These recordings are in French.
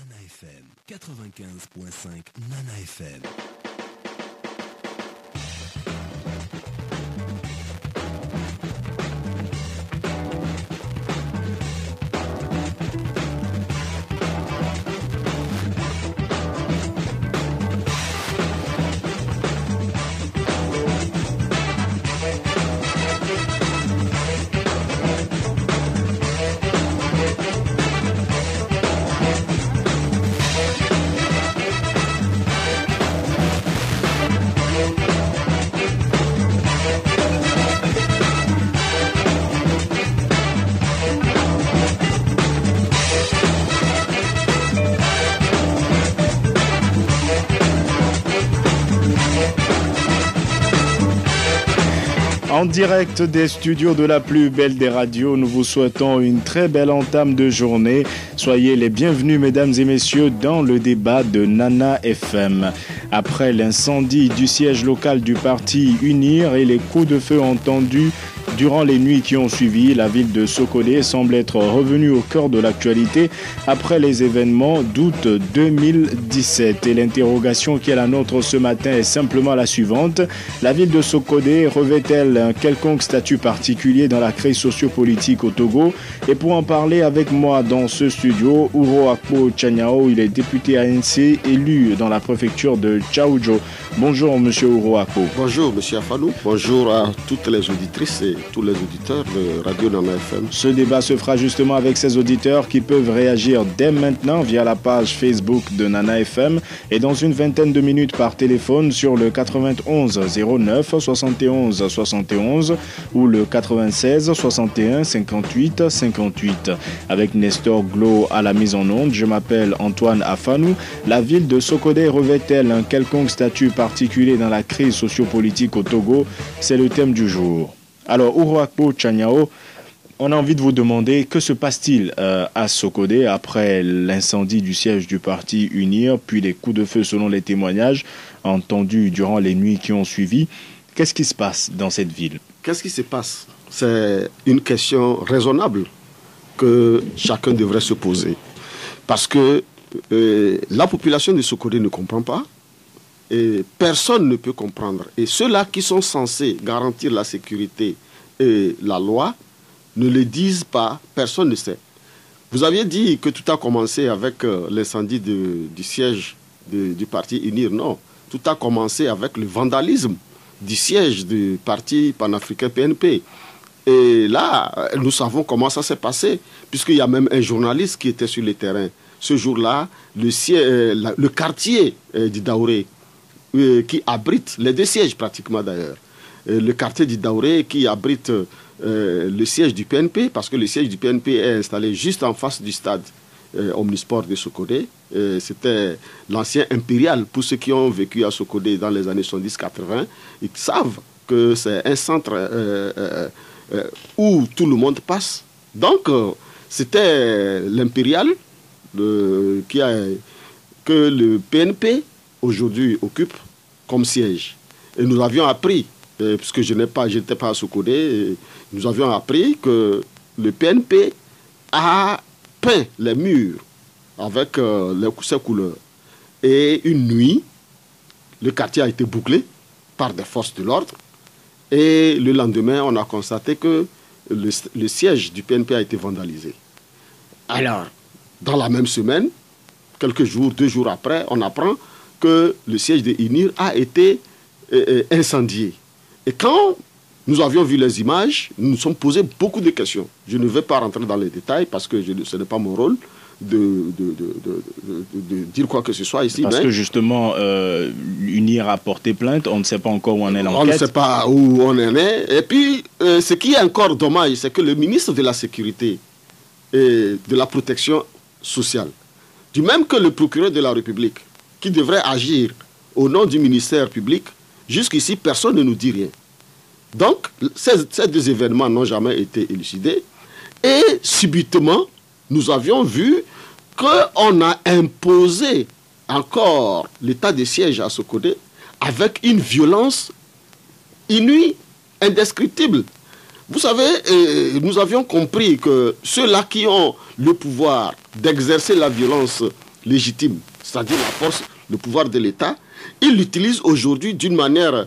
Nana FM 95.5 Nana FM. En direct des studios de la plus belle des radios, nous vous souhaitons une très belle entame de journée. Soyez les bienvenus, mesdames et messieurs, dans le débat de Nana FM. Après l'incendie du siège local du parti UNIR et les coups de feu entendus durant les nuits qui ont suivi, la ville de Sokodé semble être revenue au cœur de l'actualité après les événements d'août 2017. Et l'interrogation qui est la nôtre ce matin est simplement la suivante. La ville de Sokodé revêt-elle un quelconque statut particulier dans la crise sociopolitique au Togo? Et pour en parler avec moi dans ce studio, Uro Akpo Chanyao, il est député ANC élu dans la préfecture de Tchaoudjo. Bonjour monsieur Uro Akpo. Bonjour monsieur Afanou, bonjour à toutes les auditrices et tous les auditeurs de Radio Nana FM. Ce débat se fera justement avec ces auditeurs qui peuvent réagir dès maintenant via la page Facebook de Nana FM et dans une vingtaine de minutes par téléphone sur le 91 09 71 71 ou le 96 61 58 58. Avec Nestor Glo à la mise en onde, je m'appelle Antoine Afanou. La ville de Sokodé revêt-elle un quelconque statut particulier dans la crise sociopolitique au Togo? C'est le thème du jour. Alors, Uro Akpo Chanyao, on a envie de vous demander que se passe-t-il à Sokodé après l'incendie du siège du parti UNIR, puis les coups de feu selon les témoignages entendus durant les nuits qui ont suivi. Qu'est-ce qui se passe dans cette ville? Qu'est-ce qui se passe? C'est une question raisonnable que chacun devrait se poser. Parce que la population de Sokodé ne comprend pas et personne ne peut comprendre. Et ceux-là qui sont censés garantir la sécurité et la loi ne le disent pas, personne ne sait. Vous aviez dit que tout a commencé avec l'incendie du siège du parti UNIR. Non, tout a commencé avec le vandalisme du siège du parti panafricain PNP. Et là, nous savons comment ça s'est passé, puisqu'il y a même un journaliste qui était sur le terrain. Ce jour-là, le quartier d'Idaouré, qui abrite les deux sièges pratiquement d'ailleurs. Le quartier d'Idaouré qui abrite le siège du PNP, parce que le siège du PNP est installé juste en face du stade Omnisport de Sokodé. C'était l'ancien impérial. Pour ceux qui ont vécu à Sokodé dans les années 70-80, ils savent que c'est un centre où tout le monde passe. Donc, c'était l'impérial que le PNP aujourd'hui occupe comme siège. Et nous avions appris, puisque je n'étais pas à Sokodé, nous avions appris que le PNP a peint les murs avec ses couleurs. Et une nuit, le quartier a été bouclé par des forces de l'ordre. Et le lendemain, on a constaté que le siège du PNP a été vandalisé. Alors, dans la même semaine, quelques jours, 2 jours après, on apprend que le siège de UNIR a été incendié. Et quand nous avions vu les images, nous nous sommes posé beaucoup de questions. Je ne vais pas rentrer dans les détails parce que ce n'est pas mon rôle de dire quoi que ce soit ici. Parce que justement, UNIR a porté plainte, on ne sait pas encore où en est l'enquête. On ne sait pas où on en est. Et puis, ce qui est encore dommage, c'est que le ministre de la Sécurité et de la Protection sociale, du même que le procureur de la République, qui devrait agir au nom du ministère public, jusqu'ici, personne ne nous dit rien. Donc, ces deux événements n'ont jamais été élucidés. Et subitement, nous avions vu qu'on a imposé encore l'état de siège à Sokodé avec une violence inouïe, indescriptible. Vous savez, nous avions compris que ceux-là qui ont le pouvoir d'exercer la violence légitime, c'est-à-dire la force, le pouvoir de l'État, il l'utilise aujourd'hui d'une manière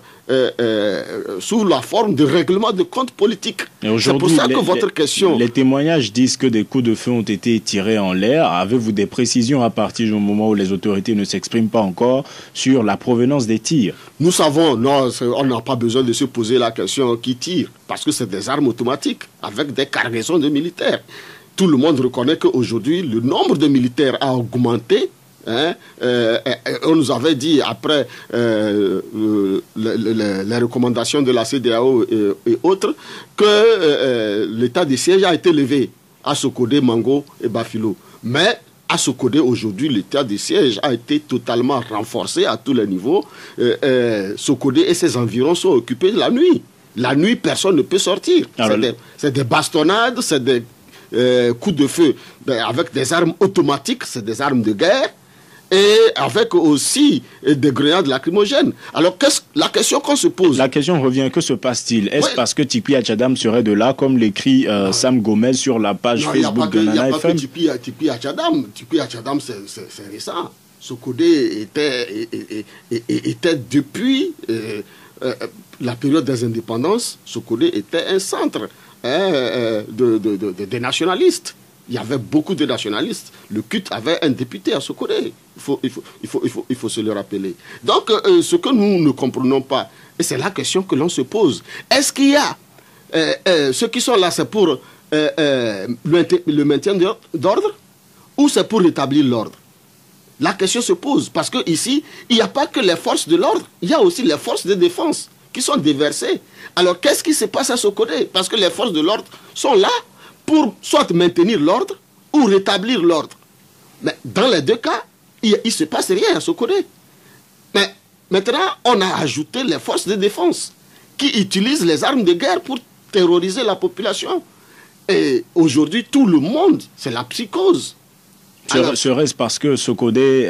sous la forme de règlement de comptes politiques. C'est pour ça que votre question... Les témoignages disent que des coups de feu ont été tirés en l'air. Avez-vous des précisions à partir du moment où les autorités ne s'expriment pas encore sur la provenance des tirs? Nous savons, non, on n'a pas besoin de se poser la question qui tire, parce que c'est des armes automatiques avec des cargaisons de militaires. Tout le monde reconnaît qu'aujourd'hui, le nombre de militaires a augmenté. Hein, on nous avait dit après les recommandations de la CEDEAO et autres que l'état de siège a été levé à Sokodé, Mango et Bafilo. Mais à Sokodé aujourd'hui, l'état de siège a été totalement renforcé à tous les niveaux. Sokodé et ses environs sont occupés la nuit. La nuit, personne ne peut sortir. C'est des bastonnades, c'est des coups de feu avec des armes automatiques, c'est des armes de guerre. Et avec aussi des grenades lacrymogènes. Alors, la question qu'on se pose... La question revient, que se passe-t-il? Est-ce parce que Tipi Achadam serait de là, comme l'écrit Sam Gomez sur la page Facebook de Nana FM? Il n'y a pas que Tipi Achadam. Tipi Achadam, c'est récent. Sokodé était depuis la période des indépendances, Sokodé était un centre des nationalistes. Il y avait beaucoup de nationalistes. Le CUT avait un député à Sokodé. Il faut se le rappeler. Donc, ce que nous ne comprenons pas, et c'est la question que l'on se pose, est-ce qu'il y a ceux qui sont là, c'est pour le maintien d'ordre ou c'est pour rétablir l'ordre? La question se pose parce qu'ici, il n'y a pas que les forces de l'ordre, il y a aussi les forces de défense qui sont déversées. Alors, qu'est-ce qui se passe à Sokodé? Parce que les forces de l'ordre sont là pour soit maintenir l'ordre ou rétablir l'ordre. Mais dans les deux cas, il ne se passe rien à Sokodé. Mais maintenant, on a ajouté les forces de défense qui utilisent les armes de guerre pour terroriser la population. Et aujourd'hui, tout le monde, c'est la psychose. Serait-ce parce que Sokodé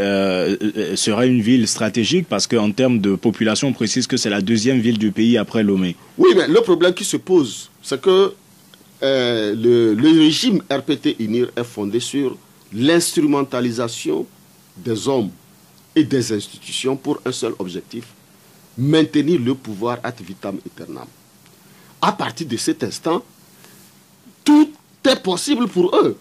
serait une ville stratégique? Parce qu'en termes de population, on précise que c'est la deuxième ville du pays après Lomé. Oui, mais le problème qui se pose, c'est que le régime RPT-UNIR est fondé sur l'instrumentalisation des hommes et des institutions pour un seul objectif, maintenir le pouvoir ad vitam aeternam. À partir de cet instant, tout est possible pour eux.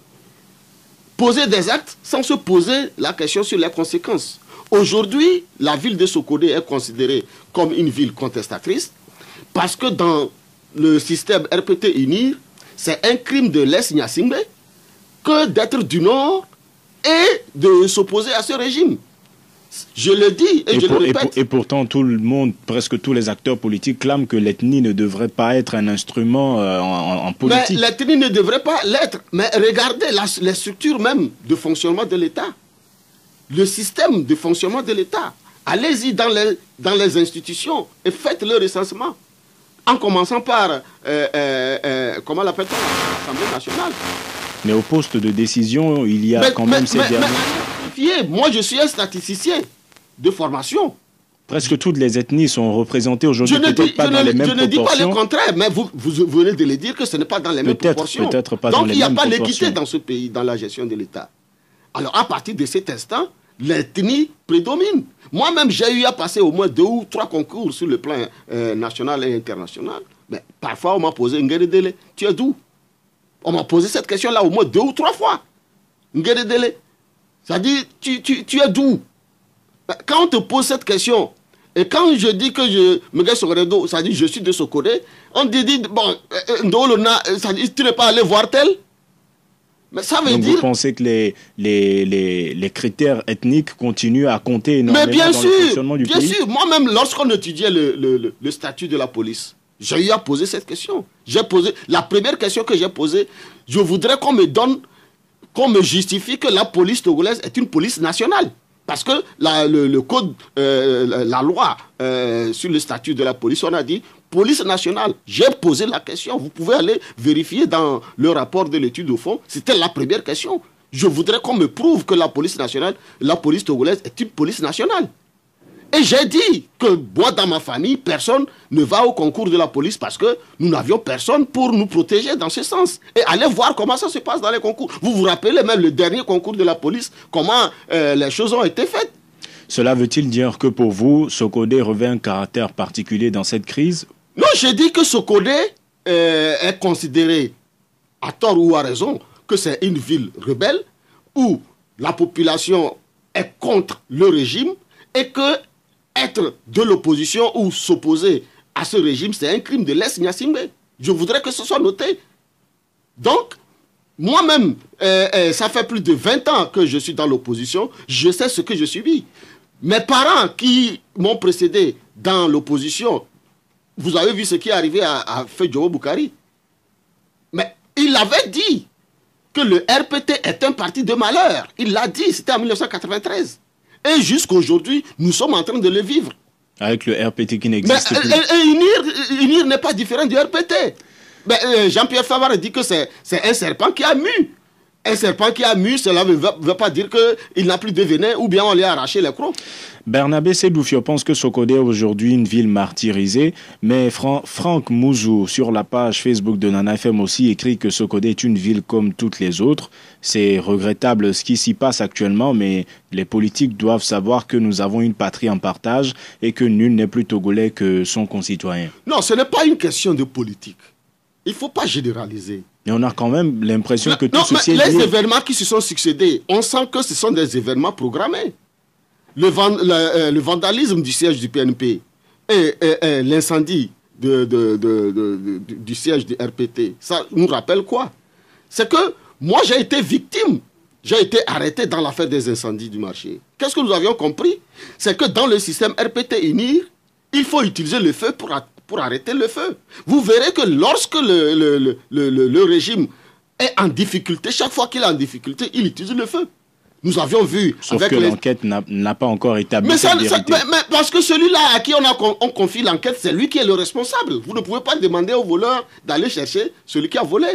Poser des actes sans se poser la question sur les conséquences. Aujourd'hui, la ville de Sokodé est considérée comme une ville contestatrice parce que dans le système RPT-UNIR, c'est un crime de lèse Nyasingbe que d'être du Nord et de s'opposer à ce régime. Je le dis et je le répète. Et pourtant, tout le monde, presque tous les acteurs politiques clament que l'ethnie ne devrait pas être un instrument en politique. Mais l'ethnie ne devrait pas l'être. Mais regardez les structures même de fonctionnement de l'État. Le système de fonctionnement de l'État. Allez-y dans les institutions et faites le recensement. En commençant par, comment l'appelle-t-on, l'Assemblée nationale. Mais au poste de décision, il y a quand même ces derniers... Moi, je suis un statisticien de formation. Presque toutes les ethnies sont représentées aujourd'hui, peut-être pas dans les mêmes proportions. Je ne dis pas le contraire, mais vous venez de le dire que ce n'est pas dans les mêmes proportions. Peut-être pas dans les mêmes proportions. Donc, il n'y a pas l'équité dans ce pays, dans la gestion de l'État. Alors, à partir de cet instant, l'ethnie prédomine. Moi-même, j'ai eu à passer au moins 2 ou 3 concours sur le plan national et international. Mais parfois, on m'a posé Ngueredele, tu es d'où? On m'a posé cette question-là au moins 2 ou 3 fois. Ngueredele, c'est-à-dire, tu es d'où? Quand on te pose cette question, et quand je dis que je me gagne sur Redo, c'est-à-dire je suis de Sokodé, on te dit, bon, tu n'es pas allé voir tel? Mais ça veut dire... Vous pensez que les critères ethniques continuent à compter énormément dans le fonctionnement du pays? Bien sûr. Moi-même, lorsqu'on étudiait le statut de la police, j'ai eu à poser cette question. La première question que j'ai posée, je voudrais qu'on me justifie que la police togolaise est une police nationale. Parce que le code, la loi sur le statut de la police, on a dit police nationale. J'ai posé la question. Vous pouvez aller vérifier dans le rapport de l'étude au fond. C'était la première question. Je voudrais qu'on me prouve que la police nationale, la police togolaise est une police nationale. Et j'ai dit que moi, dans ma famille, personne ne va au concours de la police parce que nous n'avions personne pour nous protéger dans ce sens. Et allez voir comment ça se passe dans les concours. Vous vous rappelez même le dernier concours de la police, comment les choses ont été faites. Cela veut-il dire que pour vous, Sokodé revêt un caractère particulier dans cette crise? Non, j'ai dit que Sokodé est considéré, à tort ou à raison, que c'est une ville rebelle où la population est contre le régime et que être de l'opposition ou s'opposer à ce régime, c'est un crime de lèse Gnassingbé. Je voudrais que ce soit noté. Donc, moi-même, ça fait plus de 20 ans que je suis dans l'opposition, je sais ce que je subis. Mes parents qui m'ont précédé dans l'opposition, vous avez vu ce qui est arrivé à Fedjobo Boukari. Mais il avait dit que le RPT est un parti de malheur. Il l'a dit, c'était en 1993. Et jusqu'aujourd'hui, nous sommes en train de le vivre. Avec le RPT qui n'existe plus. Et UNIR n'est pas différent du RPT. Jean-Pierre Favard dit que c'est un serpent qui a mu. Un serpent qui a mu, cela ne veut pas dire qu'il n'a plus de venin ou bien on lui a arraché les crocs. Bernabé Sedoufio pense que Sokodé est aujourd'hui une ville martyrisée, mais Franck Mouzou, sur la page Facebook de Nana FM aussi, écrit que Sokodé est une ville comme toutes les autres. C'est regrettable ce qui s'y passe actuellement, mais les politiques doivent savoir que nous avons une patrie en partage et que nul n'est plus togolais que son concitoyen. Non, ce n'est pas une question de politique. Il ne faut pas généraliser. Mais on a quand même l'impression que tout ceci est lié. Les événements qui se sont succédés, on sent que ce sont des événements programmés. Le vandalisme du siège du PNP et l'incendie du siège du RPT, ça nous rappelle quoi? C'est que moi j'ai été victime, j'ai été arrêté dans l'affaire des incendies du marché. Qu'est-ce que nous avions compris? C'est que dans le système RPT-UNIR, il faut utiliser le feu pour arrêter le feu. Vous verrez que lorsque le régime est en difficulté, chaque fois qu'il est en difficulté, il utilise le feu. Nous avions vu... Sauf que l'enquête n'a pas encore établi cette vérité. Mais parce que celui-là à qui on confie l'enquête, c'est lui qui est le responsable. Vous ne pouvez pas demander au voleur d'aller chercher celui qui a volé.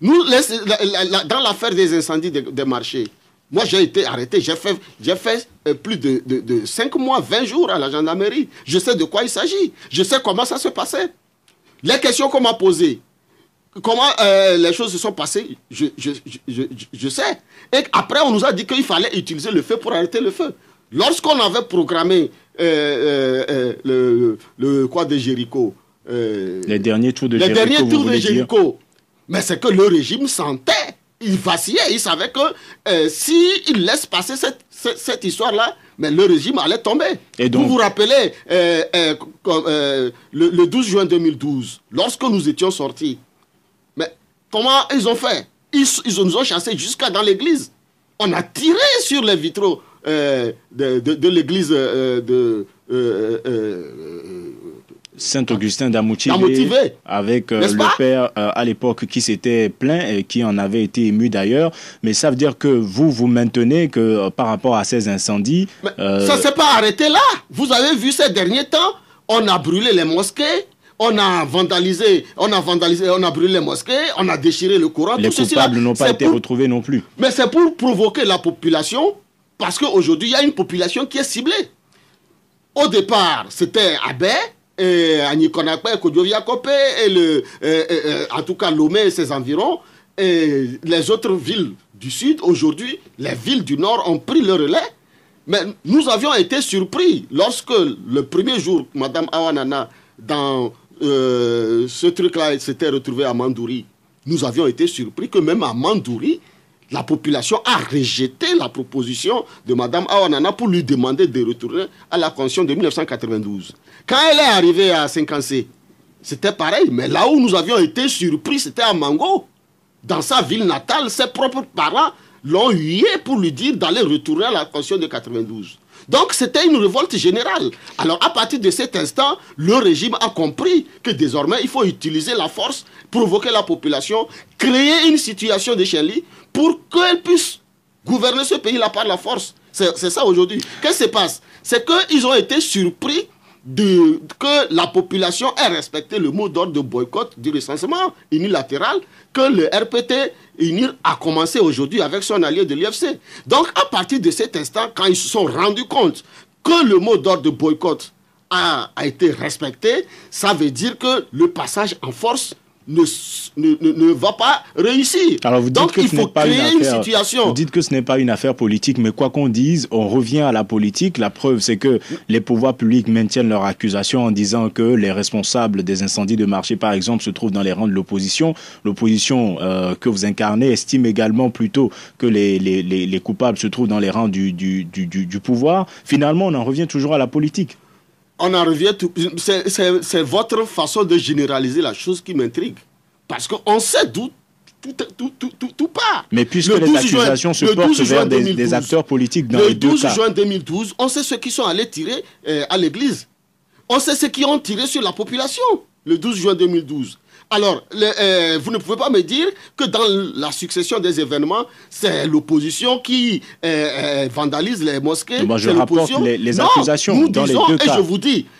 Nous, dans l'affaire des incendies des marchés, moi j'ai été arrêté, j'ai fait plus de 5 mois, 20 jours à la gendarmerie. Je sais de quoi il s'agit. Je sais comment ça se passait. Les questions qu'on m'a posées, comment les choses se sont passées, je sais. Et après, on nous a dit qu'il fallait utiliser le feu pour arrêter le feu. Lorsqu'on avait programmé le quoi de Jéricho, les derniers tours de Jéricho, mais c'est que le régime sentait, il vacillait, il savait que s'il laisse passer cette histoire-là, mais le régime allait tomber. Et donc, vous vous rappelez, le 12 juin 2012, lorsque nous étions sortis, mais comment ils ont fait? Ils nous ont chassés jusqu'à dans l'église. On a tiré sur les vitraux de l'église Saint-Augustin d'Amoutivé, avec le père à l'époque qui s'était plaint et qui en avait été ému d'ailleurs. Mais ça veut dire que vous maintenez que par rapport à ces incendies... Ça ne s'est pas arrêté là. Vous avez vu ces derniers temps, on a brûlé les mosquées, on a vandalisé, on a brûlé les mosquées, on a déchiré le Coran. Les coupables n'ont pas été retrouvés non plus. Mais c'est pour provoquer la population, parce qu'aujourd'hui, il y a une population qui est ciblée. Au départ, c'était Abé, Anikonakpe, Kodjoviakope, en tout cas Lomé et ses environs, et les autres villes du sud. Aujourd'hui, les villes du nord ont pris le relais. Mais nous avions été surpris lorsque le premier jour, Mme Awanana, dans ce truc-là, s'était retrouvé à Mandouri. Nous avions été surpris que même à Mandouri, la population a rejeté la proposition de Mme Awanana pour lui demander de retourner à la Constitution de 1992. Quand elle est arrivée à Saint-Cancé, c'était pareil. Mais là où nous avions été surpris, c'était à Mango. Dans sa ville natale, ses propres parents l'ont hué pour lui dire d'aller retourner à la Constitution de 92. Donc c'était une révolte générale. Alors à partir de cet instant, le régime a compris que désormais il faut utiliser la force, provoquer la population, créer une situation de chenille pour qu'elle puisse gouverner ce pays-là par la force. C'est ça aujourd'hui. Qu'est-ce qui se passe? C'est qu'ils ont été surpris que la population ait respecté le mot d'ordre de boycott du recensement unilatéral que le RPT UNIR a commencé aujourd'hui avec son allié de l'UFC. Donc à partir de cet instant, quand ils se sont rendus compte que le mot d'ordre de boycott a été respecté, ça veut dire que le passage en force ne va pas réussir. Alors vous dites donc que il faut créer une situation. Vous dites que ce n'est pas une affaire politique, mais quoi qu'on dise, on revient à la politique. La preuve, c'est que les pouvoirs publics maintiennent leur accusation en disant que les responsables des incendies de marché, par exemple, se trouvent dans les rangs de l'opposition. L'opposition que vous incarnez estime également plutôt que les coupables se trouvent dans les rangs du pouvoir. Finalement, on en revient toujours à la politique. On en revient, c'est votre façon de généraliser la chose qui m'intrigue. Parce qu'on sait d'où tout part. Mais puisque les accusations se portent vers des acteurs politiques dans les deux cas. Le 12 juin 2012, on sait ceux qui sont allés tirer à l'église. On sait ceux qui ont tiré sur la population le 12 juin 2012. Alors, vous ne pouvez pas me dire que dans la succession des événements, c'est l'opposition qui vandalise les mosquées. Moi, je rapporte les accusations dans les deux cas. Et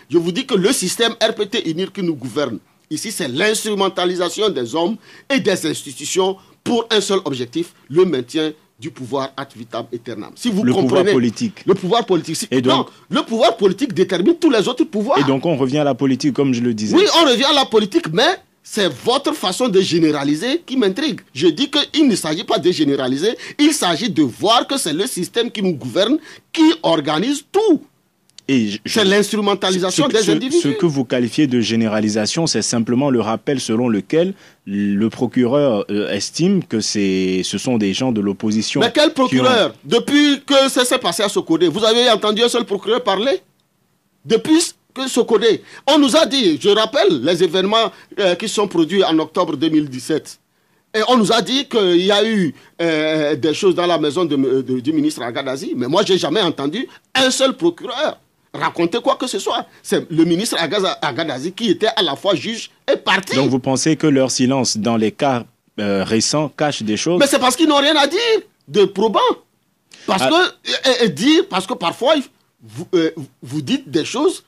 je vous dis que le système RPT-UNIR qui nous gouverne, ici, c'est l'instrumentalisation des hommes et des institutions pour un seul objectif, le maintien du pouvoir ad vitam aeternam. Si vous comprenez, pouvoir politique. Le pouvoir politique. Et donc, le pouvoir politique détermine tous les autres pouvoirs. Et donc, on revient à la politique, comme je le disais. Oui, on revient à la politique, mais c'est votre façon de généraliser qui m'intrigue. Je dis qu'il ne s'agit pas de généraliser, il s'agit de voir que c'est le système qui nous gouverne, qui organise tout. C'est l'instrumentalisation des individus. Ce que vous qualifiez de généralisation, c'est simplement le rappel selon lequel le procureur estime que ce sont des gens de l'opposition. Mais quel procureur? Depuis que ça s'est passé à Sokodé, vous avez entendu un seul procureur parler? Depuis que Sokodé, on nous a dit, je rappelle les événements qui sont produits en octobre 2017. Et on nous a dit qu'il y a eu des choses dans la maison du ministre Agadazi. Mais moi, je n'ai jamais entendu un seul procureur raconter quoi que ce soit. C'est le ministre Agadazi qui était à la fois juge et parti. Donc vous pensez que leur silence dans les cas récents cache des choses? Mais c'est parce qu'ils n'ont rien à dire de probant. Parce que parfois, vous dites des choses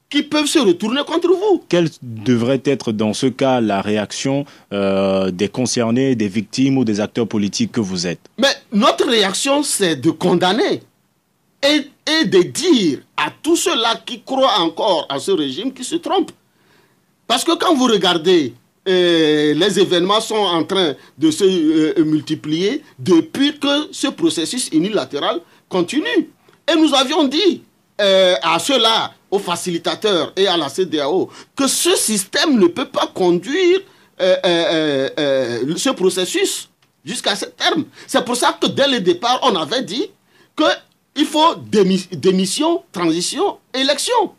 qui peuvent se retourner contre vous. Quelle devrait être dans ce cas la réaction des concernés, des victimes ou des acteurs politiques que vous êtes? Mais notre réaction, c'est de condamner et de dire à tous ceux-là qui croient encore à ce régime qui se trompent. Parce que quand vous regardez, les événements sont en train de se multiplier depuis que ce processus unilatéral continue. Et nous avions dit à ceux-là, aux facilitateurs et à la CEDEAO, que ce système ne peut pas conduire ce processus jusqu'à ce terme. C'est pour ça que dès le départ, on avait dit qu'il faut démission, transition, élection.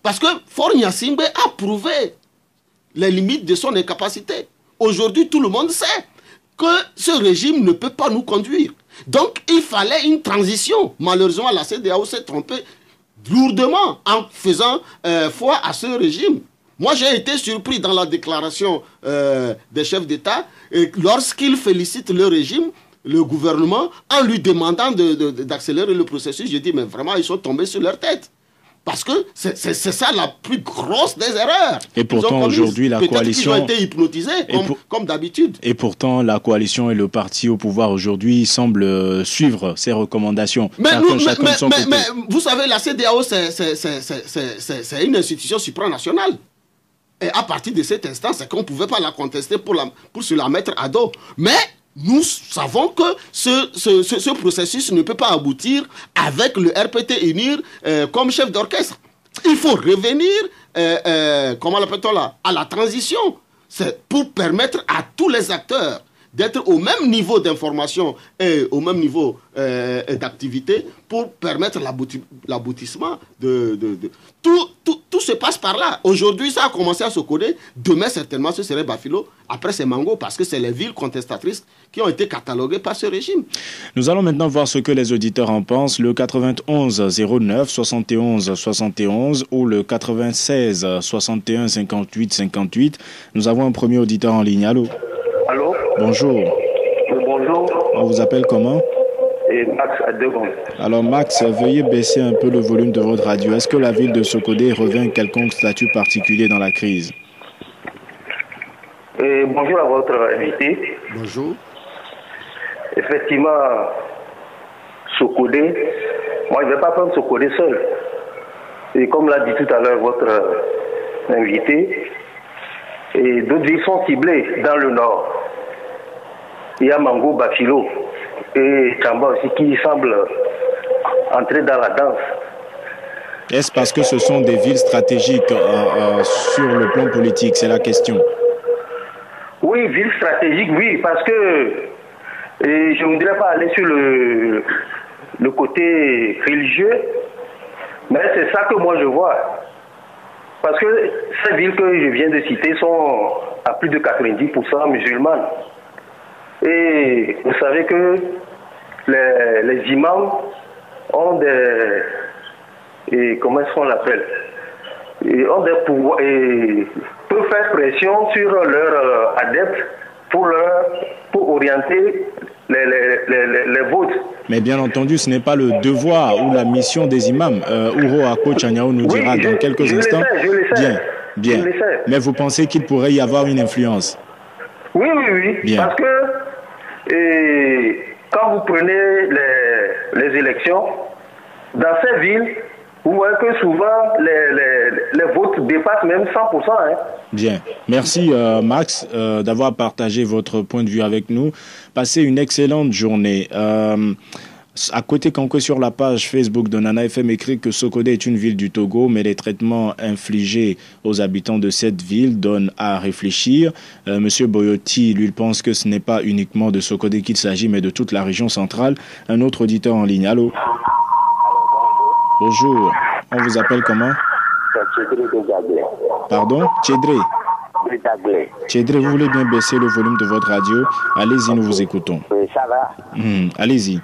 Parce que Faure Gnassingbé a prouvé les limites de son incapacité. Aujourd'hui, tout le monde sait que ce régime ne peut pas nous conduire. Donc, il fallait une transition. Malheureusement, la CEDEAO s'est trompée lourdement en faisant foi à ce régime. Moi, j'ai été surpris dans la déclaration des chefs d'État lorsqu'ils félicitent le régime, le gouvernement, en lui demandant d'accélérer le processus. J'ai dit, mais vraiment, ils sont tombés sur leur tête. Parce que c'est ça la plus grosse des erreurs. Et pourtant, aujourd'hui, la coalition... Peut-être qu'ils ont été hypnotisés, comme d'habitude. Et pourtant, la coalition et le parti au pouvoir aujourd'hui semblent suivre ces recommandations. Mais vous savez, la CEDEAO, c'est une institution supranationale. Et à partir de cet instant, c'est qu'on ne pouvait pas la contester pour se la mettre à dos. Mais nous savons que ce processus ne peut pas aboutir avec le RPT-UNIR comme chef d'orchestre. Il faut revenir, comment l'appelle-t-on là, à la transition. C'est pour permettre à tous les acteurs d'être au même niveau d'information et au même niveau d'activité pour permettre l'aboutissement de... Tout se passe par là. Aujourd'hui, ça a commencé à se coder. Demain, certainement, ce serait Bafilo. Après, c'est Mango, parce que c'est les villes contestatrices qui ont été cataloguées par ce régime. Nous allons maintenant voir ce que les auditeurs en pensent. Le 91 09 71 71 ou le 96 61 58 58. Nous avons un premier auditeur en ligne. Allô? Allô? Bonjour. Bonjour. On vous appelle comment? Max à Devon. Alors Max, veuillez baisser un peu le volume de votre radio. Est-ce que la ville de Sokodé revêt un quelconque statut particulier dans la crise? Bonjour à votre invité. Bonjour. Effectivement, Sokodé, moi je ne vais pas prendre Sokodé seul. Et comme l'a dit tout à l'heure votre invité, et d'autres villes sont ciblées dans le nord. Il y a Mango, Bafilo et Tamba aussi qui semblent entrer dans la danse. Est-ce parce que ce sont des villes stratégiques sur le plan politique? C'est la question. Oui, ville stratégique, oui, parce que je ne voudrais pas aller sur le côté religieux, mais c'est ça que moi je vois. Parce que ces villes que je viens de citer sont à plus de 90% musulmanes. Et vous savez que les imams ont des... Et comment est-ce qu'on l'appelle? Ont des pouvoirs et peuvent faire pression sur leurs adeptes pour orienter les votes. Mais bien entendu, ce n'est pas le devoir ou la mission des imams. Ouro Ako Chaniao nous dira dans quelques instants. Je le sais. Bien. Mais vous pensez qu'il pourrait y avoir une influence? Oui. Bien. Parce que quand vous prenez les élections, dans ces villes, vous voyez que souvent les votes dépassent même 100%. Hein. Bien. Merci Max d'avoir partagé votre point de vue avec nous. Passez une excellente journée. À côté Kanko, sur la page Facebook de Nana FM, écrit que Sokodé est une ville du Togo, mais les traitements infligés aux habitants de cette ville donnent à réfléchir. Monsieur Boyoti, lui, il pense que ce n'est pas uniquement de Sokodé qu'il s'agit, mais de toute la région centrale. Un autre auditeur en ligne. Allô? Bonjour. On vous appelle comment? Pardon? Tchédré. Tchédré, vous voulez bien baisser le volume de votre radio? Allez-y, nous vous écoutons. Oui, ça va. Allez-y.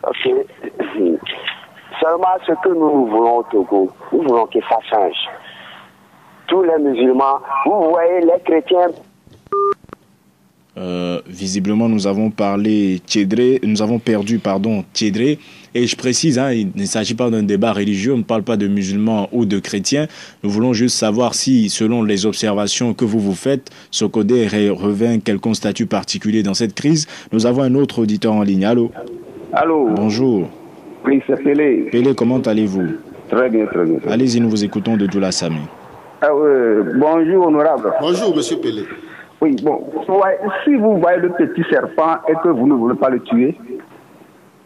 Ok. Seulement ce que nous voulons au Togo, nous voulons que ça change. Tous les musulmans, vous voyez les chrétiens. Visiblement, nous avons perdu Tchédré. Et je précise, il ne s'agit pas d'un débat religieux, on ne parle pas de musulmans ou de chrétiens. Nous voulons juste savoir si, selon les observations que vous faites, Sokodé revêt quelconque statut particulier dans cette crise. Nous avons un autre auditeur en ligne. Allô? Allô? Bonjour. Oui, c'est Pélé. Pélé, comment allez-vous? Très bien. Allez-y, nous vous écoutons de Doula Sami. Bonjour, honorable. Bonjour, monsieur Pélé. Oui, bon, si vous voyez le petit serpent et que vous ne voulez pas le tuer,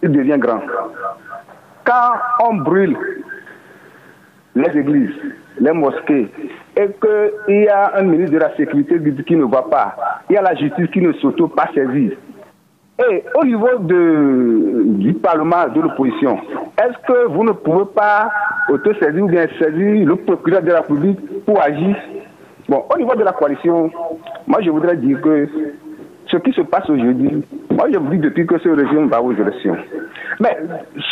il devient grand. Quand on brûle les églises, les mosquées, et qu'il y a un ministre de la Sécurité qui ne voit pas, il y a la justice qui ne s'auto pas saisir. Et au niveau du Parlement, de l'opposition, est-ce que vous ne pouvez pas auto-saisir ou bien saisir le procureur de la République pour agir? Bon, au niveau de la coalition, moi je voudrais dire que ce qui se passe aujourd'hui, moi je vous dis depuis que ce régime va aux élections. Mais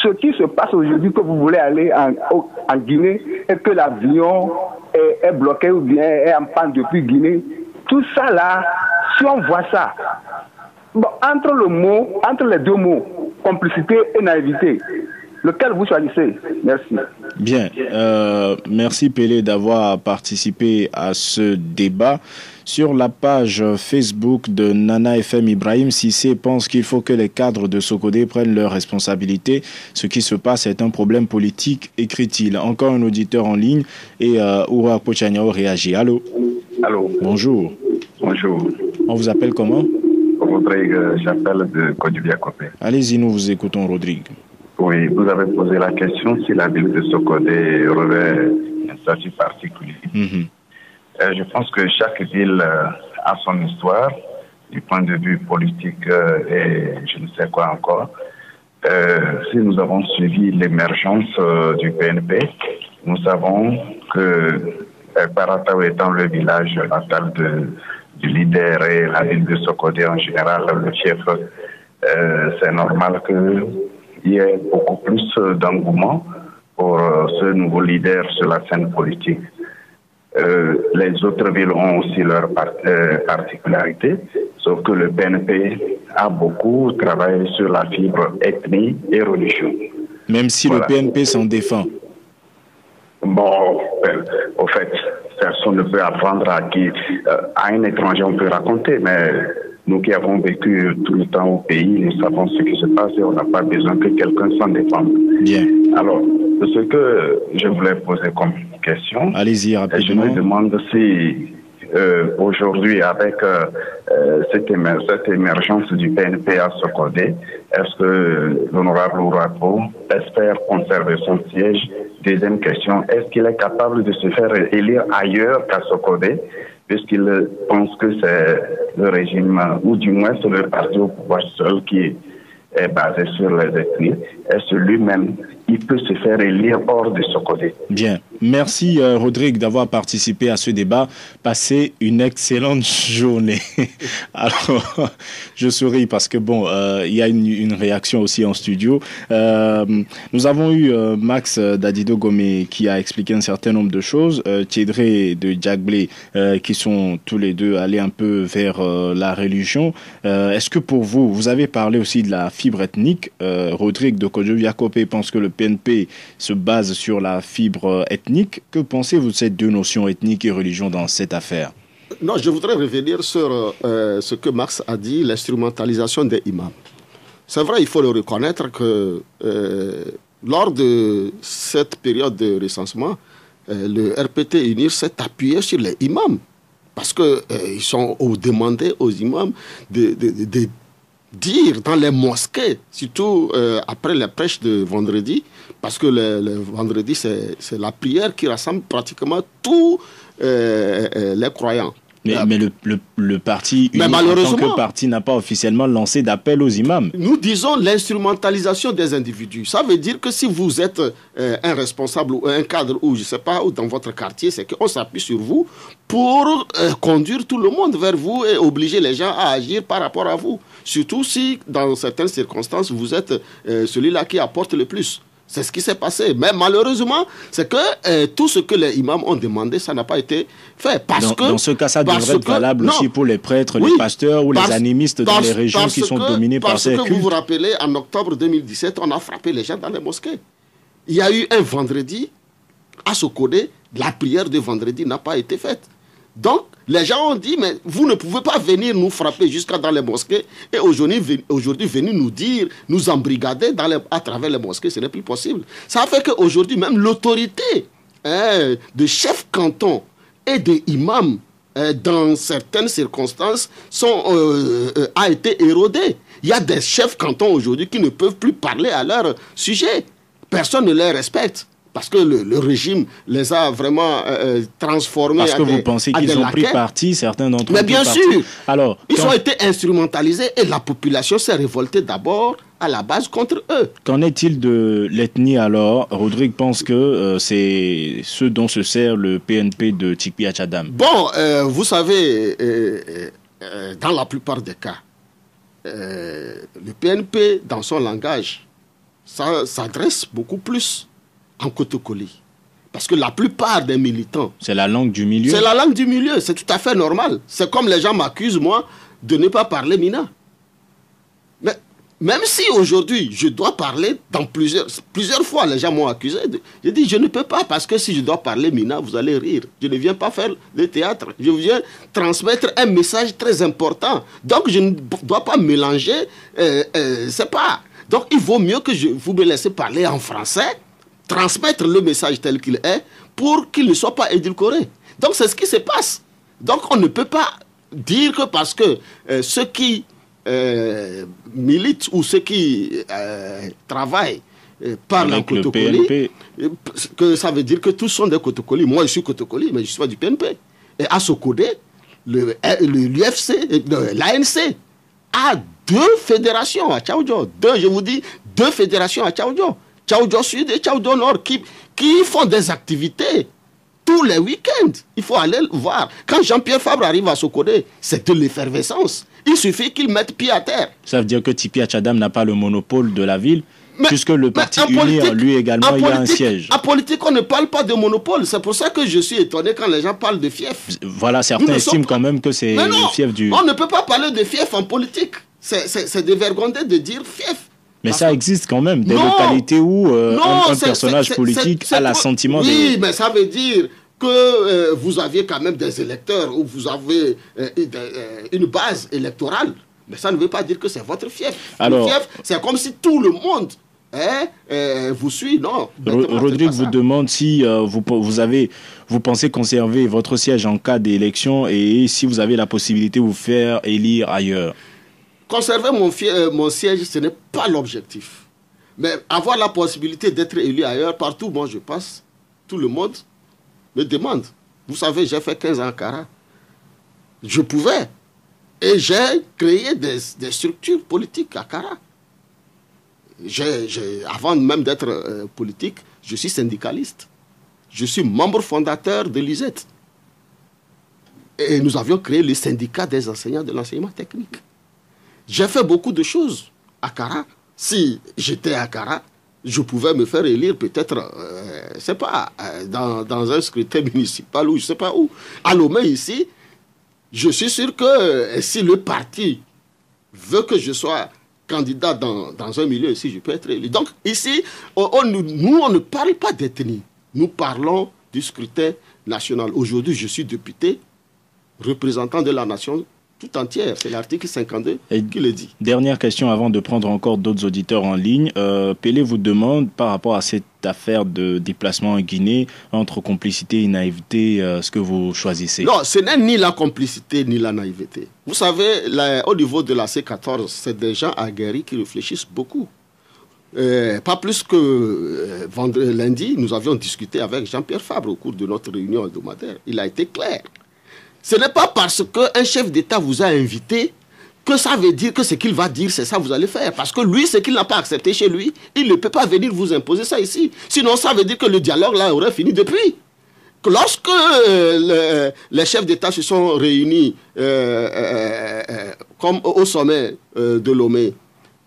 ce qui se passe aujourd'hui, que vous voulez aller en Guinée et que l'avion est bloqué ou bien est en panne depuis Guinée, tout ça là, si on voit ça, bon, entre les deux mots, complicité et naïveté, lequel vous choisissez? Merci. Bien. Merci Pélé d'avoir participé à ce débat. Sur la page Facebook de Nana FM, Ibrahim Sissé pense qu'il faut que les cadres de Sokodé prennent leurs responsabilités. Ce qui se passe est un problème politique, écrit-il. Encore un auditeur en ligne et Ouro Pochaniao réagit. Allô? Allô? Bonjour. Bonjour. On vous appelle comment? Rodrigue, j'appelle de Côte-d'Ivoire. Allez-y, nous vous écoutons, Rodrigue. Oui, vous avez posé la question si la ville de Sokodé revêt un statut particulier. Je pense que chaque ville a son histoire, du point de vue politique et je ne sais quoi encore. Si nous avons suivi l'émergence du PNP, nous savons que Paratao étant le village natal du leader et la ville de Sokodé en général, le chef, c'est normal qu'il y ait beaucoup plus d'engouement pour ce nouveau leader sur la scène politique. Les autres villes ont aussi leurs particularités, sauf que le PNP a beaucoup travaillé sur la fibre ethnie et religion. Même si voilà. Le PNP s'en défend. Bon, au fait, personne ne peut apprendre à un étranger, on peut raconter, mais nous qui avons vécu tout le temps au pays, nous savons ce qui se passe et on n'a pas besoin que quelqu'un s'en défende. Bien. Alors, Ce que je voulais poser comme question, allez-y rapidement. Je me demande si aujourd'hui, avec cette émergence du PNP à Sokodé, est-ce que l'honorable Ourapo espère conserver son siège? Deuxième question, est-ce qu'il est capable de se faire élire ailleurs qu'à Sokodé, puisqu'il pense que c'est le régime, ou du moins c'est le parti au pouvoir seul qui est basé sur les ethnies? Est-ce lui-même, il peut se faire élire hors de Sokodé? Bien. Merci Rodrigue d'avoir participé à ce débat. Passez une excellente journée. Alors, je souris parce que bon, il y a une réaction aussi en studio. Nous avons eu Max Dadido Gomé qui a expliqué un certain nombre de choses. Thiedré de Diagblé qui sont tous les deux allés un peu vers la religion. Est-ce que pour vous, vous avez parlé aussi de la fibre ethnique? Rodrigue de Kodjo-Yakopé pense que le PNP se base sur la fibre ethnique. Que pensez-vous de ces deux notions, ethnique et religion, dans cette affaire? Non, je voudrais revenir sur ce que Max a dit, l'instrumentalisation des imams. C'est vrai, il faut le reconnaître que lors de cette période de recensement, le RPT UNIR s'est appuyé sur les imams. Parce qu'ils ont demandé aux imams de dire dans les mosquées, surtout après les prêches de vendredi, parce que le vendredi, c'est la prière qui rassemble pratiquement tous les croyants. Mais le parti, en tant que parti, n'a pas officiellement lancé d'appel aux imams. Nous disons l'instrumentalisation des individus. Ça veut dire que si vous êtes un responsable ou un cadre, ou je ne sais pas, ou dans votre quartier, c'est qu'on s'appuie sur vous pour conduire tout le monde vers vous et obliger les gens à agir par rapport à vous. Surtout si, dans certaines circonstances, vous êtes celui-là qui apporte le plus. C'est ce qui s'est passé. Mais malheureusement, c'est que tout ce que les imams ont demandé, ça n'a pas été fait. Dans ce cas, ça devrait être valable aussi pour les prêtres, les pasteurs ou les animistes dans les régions qui sont dominées par ces cultes. Parce que vous vous rappelez, en octobre 2017, on a frappé les gens dans les mosquées. Il y a eu un vendredi, à Sokodé, la prière de vendredi n'a pas été faite. Donc, les gens ont dit, mais vous ne pouvez pas venir nous frapper jusqu'à dans les mosquées et aujourd'hui venir nous dire, nous embrigader à travers les mosquées, ce n'est plus possible. Ça fait qu'aujourd'hui, même l'autorité de chef canton et de imam, dans certaines circonstances, a été érodée. Il y a des chefs cantons aujourd'hui qui ne peuvent plus parler à leur sujet. Personne ne les respecte. Parce que le régime les a vraiment transformés. Parce que vous pensez qu'ils ont pris parti, certains d'entre eux. Mais bien sûr. Alors, ils ont été instrumentalisés et la population s'est révoltée d'abord à la base contre eux. Qu'en est-il de l'ethnie alors? Rodrigue pense que c'est ce dont se sert le PNP de Tikpi Achadam. Bon, vous savez, dans la plupart des cas, le PNP, dans son langage, ça s'adresse beaucoup plus en Kotokoli. Parce que la plupart des militants... C'est la langue du milieu? C'est la langue du milieu, c'est tout à fait normal. C'est comme les gens m'accusent, moi, de ne pas parler Mina. Mais même si aujourd'hui, je dois parler dans plusieurs fois, les gens m'ont accusé. J'ai dit, je ne peux pas, parce que si je dois parler Mina, vous allez rire. Je ne viens pas faire le théâtre. Je viens transmettre un message très important. Donc, je ne dois pas mélanger, c'est pas... Donc, il vaut mieux que vous me laissez parler en français, transmettre le message tel qu'il est pour qu'il ne soit pas édulcoré. Donc c'est ce qui se passe. Donc on ne peut pas dire que parce que ceux qui militent ou ceux qui travaillent parlent en Kotokoli, que ça veut dire que tous sont des Kotokoli. Moi je suis Kotokoli, mais je suis pas du PNP. Et à Sokodé, l'UFC, l'ANC a 2 fédérations à Tchaoudjo. Je vous dis, 2 fédérations à Tchaoudjo. Tchaoudjo Sud et Tchaoudjo Nord qui font des activités tous les week-ends. Il faut aller le voir. Quand Jean-Pierre Fabre arrive à Sokodé, c'est de l'effervescence. Il suffit qu'il mette pied à terre. Ça veut dire que Tikpi Achadam n'a pas le monopole de la ville, puisque le parti UNIR, lui également, il y a un siège. En politique, on ne parle pas de monopole. C'est pour ça que je suis étonné quand les gens parlent de fief. Voilà, certains estiment quand même que c'est le fief du... On ne peut pas parler de fief en politique. C'est dévergondé de dire fief. Mais ça existe quand même, des localités où un personnage politique a l'assentiment de... Oui, mais ça veut dire que vous aviez quand même des électeurs, ou vous avez une base électorale. Mais ça ne veut pas dire que c'est votre fief. Alors, le fief, c'est comme si tout le monde vous suit, non. Rodrigue vous demande si vous pensez conserver votre siège en cas d'élection et si vous avez la possibilité de vous faire élire ailleurs. Conserver mon siège, ce n'est pas l'objectif. Mais avoir la possibilité d'être élu ailleurs, partout où moi je passe, tout le monde me demande. Vous savez, j'ai fait 15 ans à Kara. Je pouvais. Et j'ai créé des structures politiques à Kara. Avant même d'être politique, je suis syndicaliste. Je suis membre fondateur de l'ISET. Et nous avions créé le syndicat des enseignants de l'enseignement technique. J'ai fait beaucoup de choses à Kara. Si j'étais à Kara, je pouvais me faire élire peut-être, je ne sais pas, dans un scrutin municipal ou je ne sais pas où. À Lomé ici, je suis sûr que si le parti veut que je sois candidat dans un milieu ici, je peux être élu. Donc ici, nous, on ne parle pas d'ethnie. Nous parlons du scrutin national. Aujourd'hui, je suis député, représentant de la nation tout entière. C'est l'article 52 qui le dit. Dernière question avant de prendre encore d'autres auditeurs en ligne. Pélé vous demande, par rapport à cette affaire de déplacement en Guinée, entre complicité et naïveté, ce que vous choisissez. Non, ce n'est ni la complicité ni la naïveté. Vous savez, au niveau de la C14, c'est des gens aguerris qui réfléchissent beaucoup. Pas plus que lundi, nous avions discuté avec Jean-Pierre Fabre au cours de notre réunion hebdomadaire. Il a été clair. Ce n'est pas parce qu'un chef d'État vous a invité que ça veut dire que ce qu'il va dire, c'est ça que vous allez faire. Parce que lui, ce qu'il n'a pas accepté chez lui, il ne peut pas venir vous imposer ça ici. Sinon, ça veut dire que le dialogue là aurait fini depuis. Que lorsque les chefs d'État se sont réunis comme au sommet de Lomé,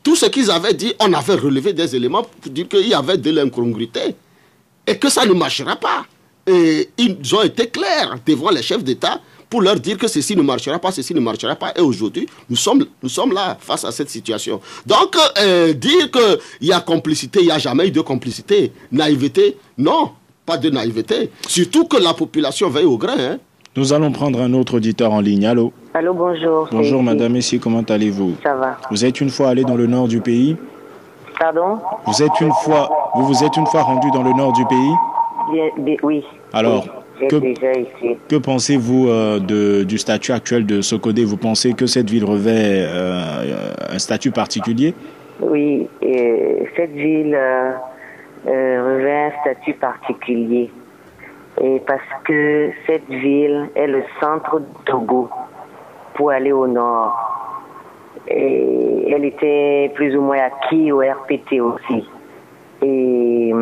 tout ce qu'ils avaient dit, on avait relevé des éléments pour dire qu'il y avait de l'incongruité et que ça ne marchera pas. Et ils ont été clairs devant les chefs d'État pour leur dire que ceci ne marchera pas, ceci ne marchera pas. Et aujourd'hui, nous sommes là face à cette situation. Donc, dire qu'il y a complicité, il n'y a jamais eu de complicité. Naïveté, non, pas de naïveté. Surtout que la population veille au grain. Hein. Nous allons prendre un autre auditeur en ligne. Allô? Allô, bonjour. Bonjour, madame, ici, comment allez-vous? Ça va. Vous êtes une fois allé dans le nord du pays? Pardon? Vous vous êtes une fois rendu dans le nord du pays? Oui. Alors, oui, que pensez-vous du statut actuel de Sokodé? Vous pensez que cette ville revêt un statut particulier? Oui, cette ville revêt un statut particulier. Et parce que cette ville est le centre du Togo pour aller au nord. Et elle était plus ou moins acquise au RPT aussi. Et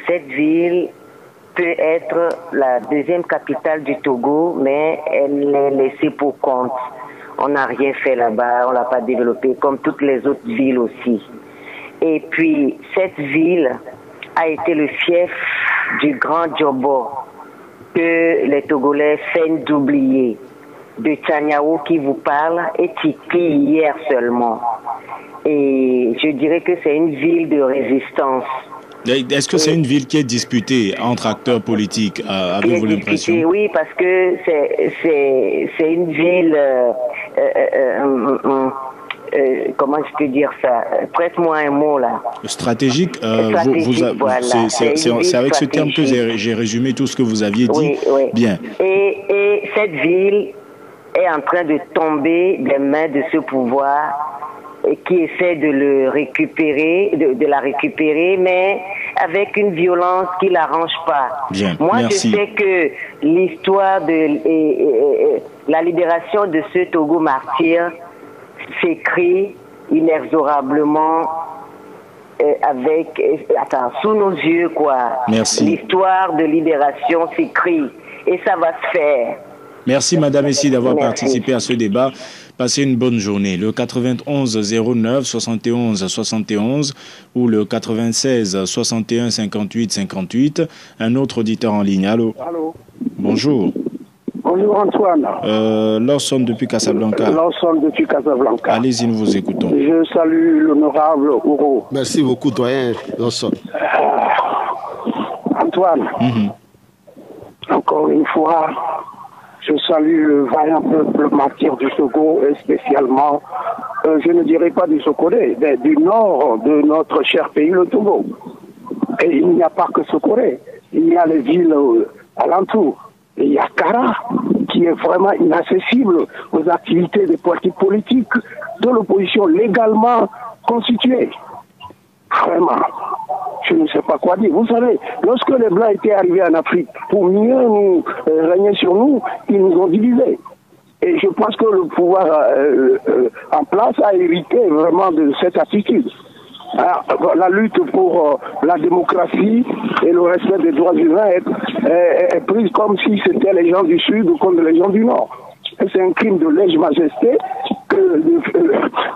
cette ville peut être la deuxième capitale du Togo, mais elle est laissée pour compte. On n'a rien fait là-bas, on l'a pas développé, comme toutes les autres villes aussi. Et puis, cette ville a été le fief du grand Djobo, que les Togolais feignent d'oublier. De Tchaniao qui vous parle est Tiki hier seulement. Et je dirais que c'est une ville de résistance. Est-ce que c'est une ville qui est disputée entre acteurs politiques? Avez-vous l'impression? Oui, parce que c'est une ville... comment je peux dire ça? Prête-moi un mot là. Stratégique, voilà. C'est avec ce terme que j'ai résumé tout ce que vous aviez dit. Oui, oui. Bien. Et cette ville est en train de tomber des mains de ce pouvoir qui essaie de le récupérer, de la récupérer, mais avec une violence qui l'arrange pas. Bien, moi, merci. Je sais que l'histoire de la libération de ce Togo martyr s'écrit inexorablement sous nos yeux, quoi. Merci. L'histoire de libération s'écrit et ça va se faire. Merci Madame Essi d'avoir participé à ce débat. Passez une bonne journée. Le 91 09 71 71 ou le 96 61 58 58. Un autre auditeur en ligne. Allô? Allô? Bonjour. Bonjour Antoine. Lawson depuis Casablanca. Lawson depuis Casablanca. Allez-y, nous vous écoutons. Je salue l'honorable Ouro. Merci beaucoup, doyen Lawson. Antoine, encore une fois, je salue le vaillant peuple martyr du Togo et spécialement je ne dirais pas du Sokoré, mais du nord de notre cher pays, le Togo. Et il n'y a pas que Sokoré, il y a les villes alentours. Et il y a Kara, qui est vraiment inaccessible aux activités des partis politiques de l'opposition légalement constituée. Vraiment, je ne sais pas quoi dire. Vous savez, lorsque les Blancs étaient arrivés en Afrique, pour mieux nous régner sur nous, ils nous ont divisés. Et je pense que le pouvoir en place a hérité vraiment de cette attitude. Alors, la lutte pour la démocratie et le respect des droits humains est prise comme si c'était les gens du Sud ou comme les gens du Nord. C'est un crime de lèse-majesté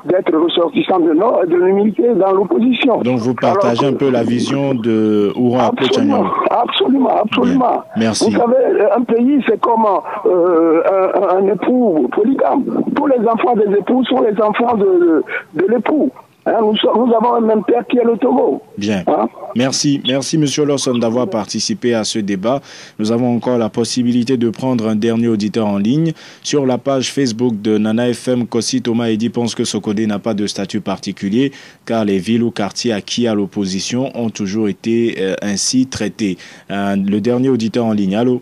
d'être ressortissant de l'humilité dans l'opposition. Donc vous partagez un peu la vision de Ouran Apotchagnon. Absolument, absolument. Bien. Merci. Vous savez, un pays, c'est comme un époux polygame. Tous les enfants des époux sont les enfants de l'époux. Hein, nous avons un même père qui est le Togo. Bien. Hein? Merci, Monsieur Lawson, d'avoir participé à ce débat. Nous avons encore la possibilité de prendre un dernier auditeur en ligne. Sur la page Facebook de Nana FM, Kossi Thomas Eddy pense que Sokodé n'a pas de statut particulier, car les villes ou quartiers acquis à l'opposition ont toujours été ainsi traités. Le dernier auditeur en ligne, allô?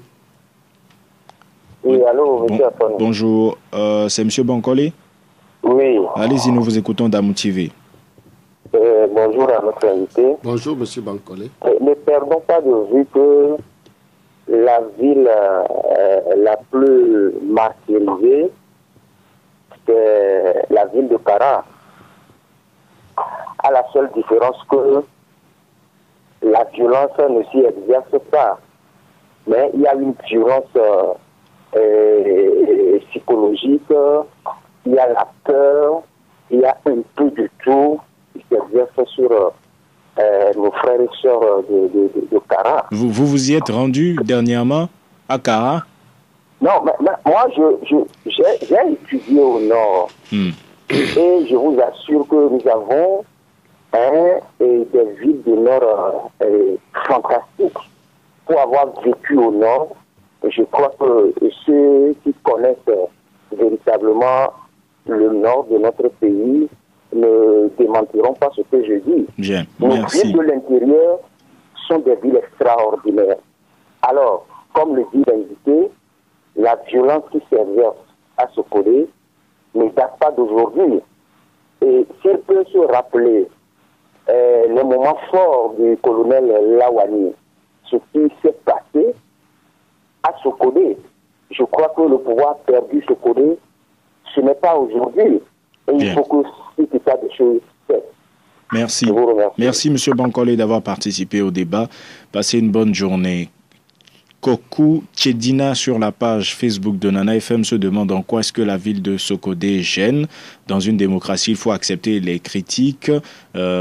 Oui, allô, monsieur Afon. Bonjour, c'est Monsieur Bankole? Oui. Allez-y, nous vous écoutons d'Amou TV. Bonjour à notre invité. Bonjour, monsieur Bankole. Ne perdons pas de vue que la ville la plus martyrisée, c'est la ville de Kara. À la seule différence que la violence ne s'y exerce pas. Mais il y a une violence psychologique, il y a la peur, il y a un peu de tout qui s'exerce sur nos frères et sœurs de Kara. Vous y êtes rendu dernièrement à Kara? Non, mais moi j'ai étudié au nord. Et je vous assure que nous avons des villes du nord fantastiques. Pour avoir vécu au nord, je crois que ceux qui connaissent véritablement le nord de notre pays ne démentiront pas ce que je dis. Bien, les villes de l'intérieur sont des villes extraordinaires. Alors, comme le dit l'invité, la violence qui s'exerce à Sokodé ne date pas d'aujourd'hui. Et s'il peut se rappeler les moments forts du colonel Lawani, ce qui s'est passé à Sokodé, je crois que le pouvoir a perdu Sokodé, ce n'est pas aujourd'hui. Et il faut que cet état de choses fasse. Merci. Merci, M. Bankole, d'avoir participé au débat. Passez une bonne journée. Kokou Tchedina sur la page Facebook de Nana FM se demande en quoi est-ce que la ville de Sokodé gêne. Dans une démocratie, il faut accepter les critiques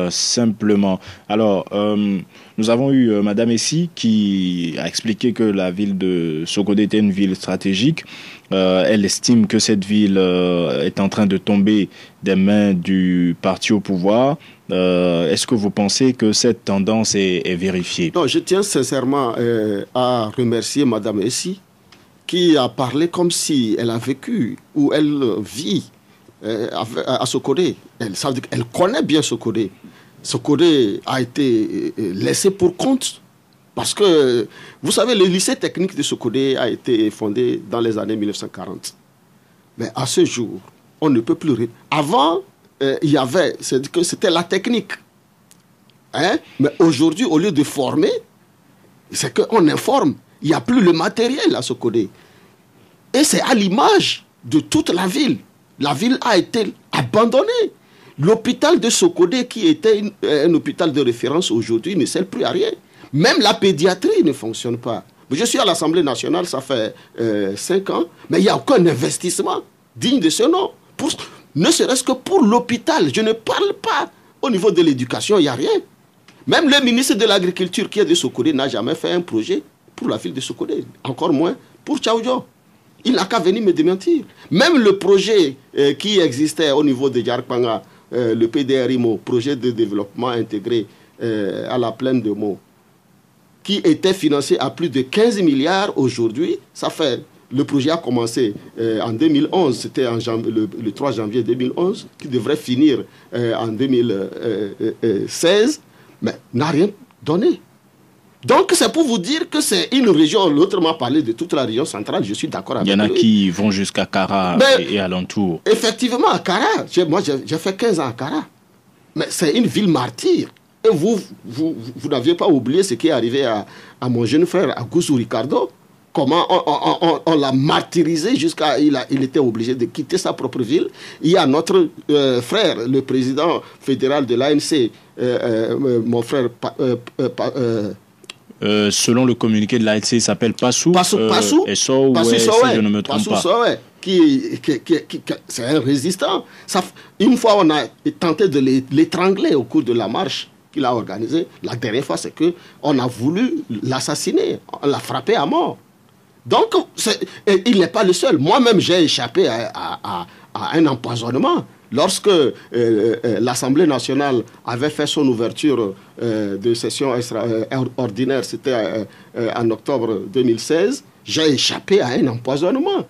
simplement. Alors, nous avons eu Madame Essi qui a expliqué que la ville de Sokodé était une ville stratégique. Elle estime que cette ville est en train de tomber des mains du parti au pouvoir. Est-ce que vous pensez que cette tendance est vérifiée? Non, je tiens sincèrement à remercier Madame Essi qui a parlé comme si elle a vécu ou elle vit à Sokodé. Ça veut dire qu'elle connaît bien Sokodé. Sokodé a été laissé pour compte parce que, vous savez, le lycée technique de Sokodé a été fondé dans les années 1940. Mais à ce jour, on ne peut plus... Avant, il y avait... C'était la technique. Hein? Mais aujourd'hui, au lieu de former, c'est qu'on informe. Il n'y a plus le matériel à Sokodé. Et c'est à l'image de toute la ville. La ville a été abandonnée. L'hôpital de Sokodé, qui était un hôpital de référence aujourd'hui, ne sert plus à rien. Même la pédiatrie ne fonctionne pas. Je suis à l'Assemblée nationale, ça fait 5 ans, mais il n'y a aucun investissement digne de ce nom. Ne serait-ce que pour l'hôpital. Je ne parle pas au niveau de l'éducation, il n'y a rien. Même le ministre de l'Agriculture qui est de Sokodé n'a jamais fait un projet pour la ville de Sokodé. Encore moins pour Tchaoudjo. Il n'a qu'à venir me démentir. Même le projet qui existait au niveau de Djarkpanga, le PDRIMO, projet de développement intégré à la plaine de Mo, qui était financé à plus de 15 milliards aujourd'hui, ça fait Le projet a commencé en 2011, c'était le 3 janvier 2011, qui devrait finir en 2016, mais n'a rien donné. Donc c'est pour vous dire que c'est une région, l'autre m'a parlé de toute la région centrale, je suis d'accord avec lui. Il y en a qui vont jusqu'à Kara et alentour. Effectivement, à Kara, moi j'ai fait 15 ans à Kara, mais c'est une ville martyre. Et vous n'aviez pas oublié ce qui est arrivé à mon jeune frère, à Goussou Ricardo. Comment on l'a martyrisé jusqu'à il était obligé de quitter sa propre ville. Il y a notre frère, le président fédéral de l'ANC, mon frère... selon le communiqué de l'ANC, il s'appelle Passou. Passou, si je ne me trompe pas. C'est un résistant. Une fois, on a tenté de l'étrangler au cours de la marche qu'il a organisée. La dernière fois, c'est qu'on a voulu l'assassiner. On l'a frappé à mort. Donc, il n'est pas le seul. Moi-même, j'ai échappé à un empoisonnement. Lorsque l'Assemblée nationale avait fait son ouverture de session ordinaire, c'était en octobre 2016, j'ai échappé à un empoisonnement.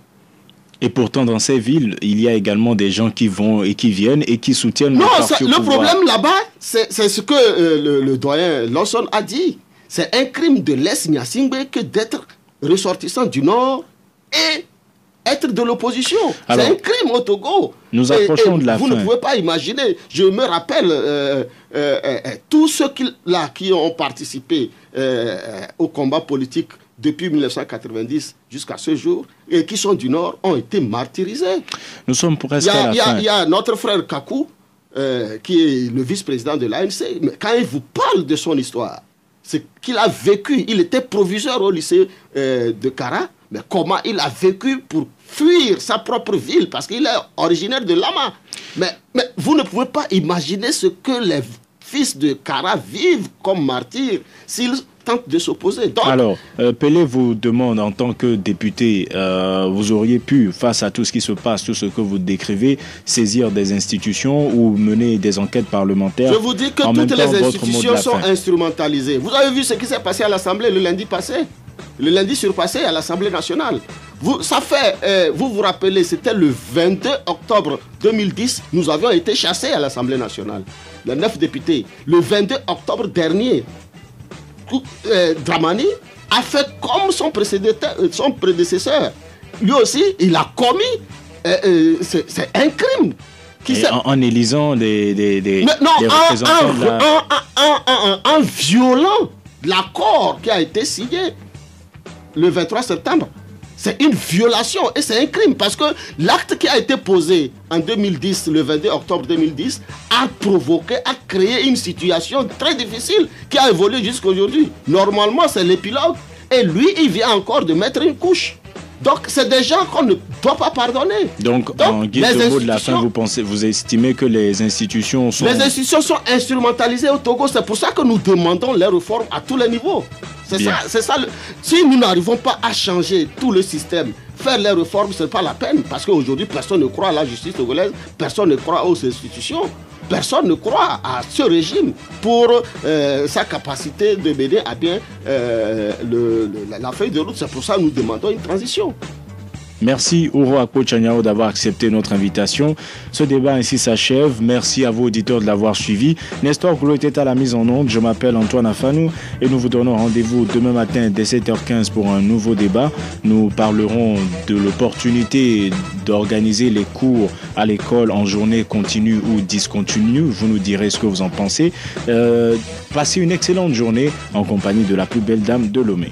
Et pourtant, dans ces villes, il y a également des gens qui vont et qui viennent et qui soutiennent le parti au pouvoir. Le problème là-bas, c'est ce que le doyen Lawson a dit. C'est un crime de l'Est Nyasingbe que d'être ressortissant du Nord et être de l'opposition. C'est un crime au Togo. Nous approchons de la fin. Vous ne pouvez pas imaginer. Je me rappelle tous ceux qui ont participé au combat politique depuis 1990 jusqu'à ce jour et qui sont du Nord ont été martyrisés. Nous sommes presque à la fin. Il y a notre frère Kakou qui est le vice-président de l'ANC. Mais quand il vous parle de son histoire, c'est qu'il a vécu. Il était proviseur au lycée de Kara. Mais comment il a vécu pour fuir sa propre ville parce qu'il est originaire de Lama. Mais vous ne pouvez pas imaginer ce que les fils de Kara vivent comme martyrs s'ils tentent de s'opposer. Alors, Pelé vous demande en tant que député, vous auriez pu, face à tout ce qui se passe, tout ce que vous décrivez, saisir des institutions ou mener des enquêtes parlementaires. Je vous dis que toutes les institutions sont instrumentalisées. Vous avez vu ce qui s'est passé à l'Assemblée le lundi passé? Le lundi surpassé à l'Assemblée nationale. Vous vous rappelez, c'était le 22 octobre 2010, nous avions été chassés à l'Assemblée nationale. Les 9 députés. Le 22 octobre dernier, Dramani a fait comme son prédécesseur. Lui aussi, il a commis, c'est un crime. En élisant des représentants en violant l'accord qui a été signé le 23 septembre. C'est une violation et c'est un crime parce que l'acte qui a été posé en 2010, le 22 octobre 2010, a créé une situation très difficile qui a évolué jusqu'à aujourd'hui. Normalement, c'est l'épilogue et lui, il vient encore de mettre une couche. Donc, c'est des gens qu'on ne doit pas pardonner. Donc en guise de mot de la fin, vous estimez que les institutions sont... Les institutions sont instrumentalisées au Togo. C'est pour ça que nous demandons les réformes à tous les niveaux. C'est ça. Si nous n'arrivons pas à changer tout le système, faire les réformes, ce n'est pas la peine. Parce qu'aujourd'hui, personne ne croit à la justice togolaise, personne ne croit aux institutions. Personne ne croit à ce régime pour sa capacité de mener à bien la feuille de route. C'est pour ça que nous demandons une transition. Merci Ouro Akpo Tchaniao d'avoir accepté notre invitation. Ce débat ainsi s'achève. Merci à vous auditeurs de l'avoir suivi. Nestor Goulot était à la mise en onde. Je m'appelle Antoine Afanou et nous vous donnons rendez-vous demain matin dès 7h15 pour un nouveau débat. Nous parlerons de l'opportunité d'organiser les cours à l'école en journée continue ou discontinue. Vous nous direz ce que vous en pensez. Passez une excellente journée en compagnie de la plus belle dame de Lomé.